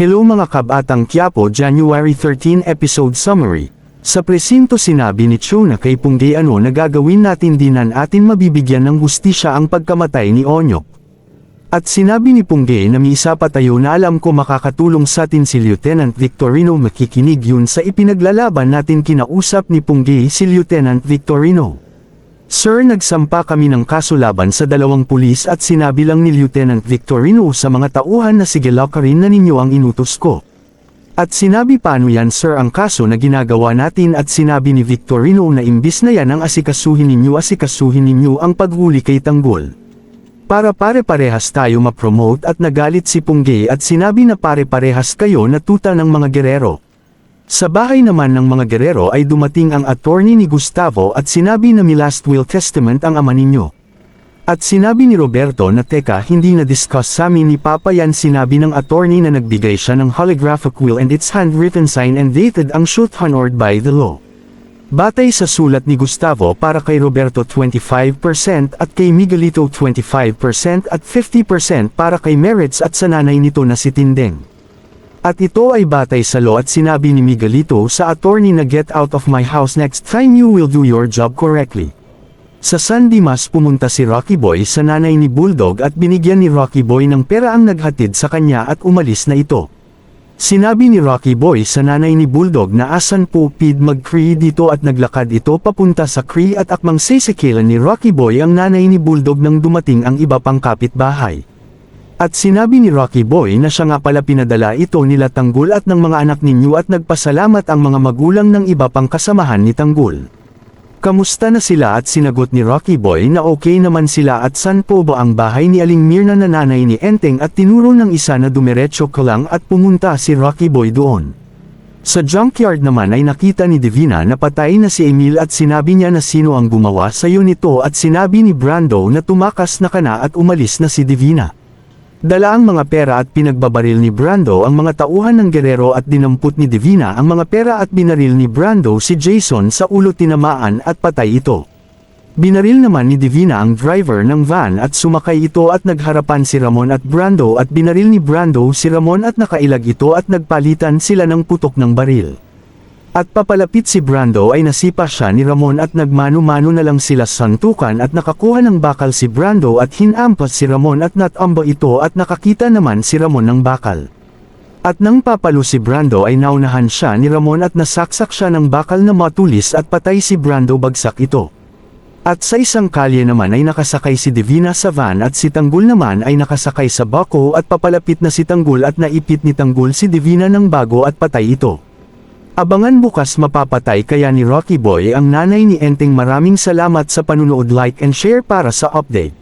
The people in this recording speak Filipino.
Hello mga kabatang Quiapo, January 13 episode summary. Sa presinto sinabi ni Cho na kay Punggay na gagawin natin dinan atin mabibigyan ng hustisya ang pagkamatay ni Onyok. At sinabi ni Punggay na may isa pa tayo na alam ko makakatulong sa atin si Lieutenant Victorino. Makikinig yun sa ipinaglalaban natin. Kinausap ni Punggay si Lieutenant Victorino. Sir, nagsampa kami ng kaso laban sa dalawang pulis at sinabi lang ni Lieutenant Victorino sa mga tauhan na sige lakarin na ninyo ang inutos ko. At sinabi paano yan sir ang kaso na ginagawa natin at sinabi ni Victorino na imbis na yan ang asikasuhin ninyo ang paghuli kay Tanggol. Para pare-parehas tayo ma-promote at nagalit si Punggay at sinabi na pare-parehas kayo na tuta ng mga gerero. Sa bahay naman ng mga gerero ay dumating ang attorney ni Gustavo at sinabi na may last will testament ang ama ninyo. At sinabi ni Roberto na teka hindi na-discuss sa amin ni Papa yan. Sinabi ng attorney na nagbigay siya ng holographic will and its handwritten sign and dated ang shoot honored by the law. Batay sa sulat ni Gustavo para kay Roberto 25% at kay Miguelito 25% at 50% para kay Merits at sa nanay nito na si Tindeng. At ito ay batay sa law at sinabi ni Miguelito sa attorney na get out of my house next time you will do your job correctly. Sa San Dimas pumunta si Rocky Boy sa nanay ni Bulldog at binigyan ni Rocky Boy ng pera ang naghatid sa kanya at umalis na ito. Sinabi ni Rocky Boy sa nanay ni Bulldog na asan po pid mag-Cree dito at naglakad ito papunta sa Cree at akmang sisikilan ni Rocky Boy ang nanay ni Bulldog nang dumating ang iba pang kapitbahay. At sinabi ni Rocky Boy na siya nga pala pinadala ito nila Tanggol at ng mga anak ninyo at nagpasalamat ang mga magulang ng iba pang kasamahan ni Tanggol. Kamusta na sila at sinagot ni Rocky Boy na okay naman sila at san po ba ang bahay ni Aling Mirna na nanay ni Enteng at tinuro ng isa na dumiretso ko lang at pumunta si Rocky Boy doon. Sa junkyard naman ay nakita ni Divina na patay na si Emil at sinabi niya na sino ang gumawa sa iyo nito at sinabi ni Brando na tumakas na kana at umalis na si Divina. Dala ang mga pera at pinagbabaril ni Brando ang mga tauhan ng gerero at dinampot ni Divina ang mga pera at binaril ni Brando si Jason sa ulo, tinamaan at patay ito. Binaril naman ni Divina ang driver ng van at sumakay ito at nagharapan si Ramon at Brando at binaril ni Brando si Ramon at nakailag ito at nagpalitan sila ng putok ng baril. At papalapit si Brando ay nasipa siya ni Ramon at nagmano-mano na lang sila santukan at nakakuha ng bakal si Brando at hinampas si Ramon at natamba ito at nakakita naman si Ramon ng bakal. At nang papalo si Brando ay naunahan siya ni Ramon at nasaksak siya ng bakal na matulis at patay si Brando, bagsak ito. At sa isang kalye naman ay nakasakay si Divina sa van at si Tanggol naman ay nakasakay sa bako at papalapit na si Tanggol at naipit ni Tanggol si Divina ng bago at patay ito. Abangan bukas mapapatay kaya ni Rocky Boy ang nanay ni Enteng. Maraming salamat sa panunood, like and share para sa update.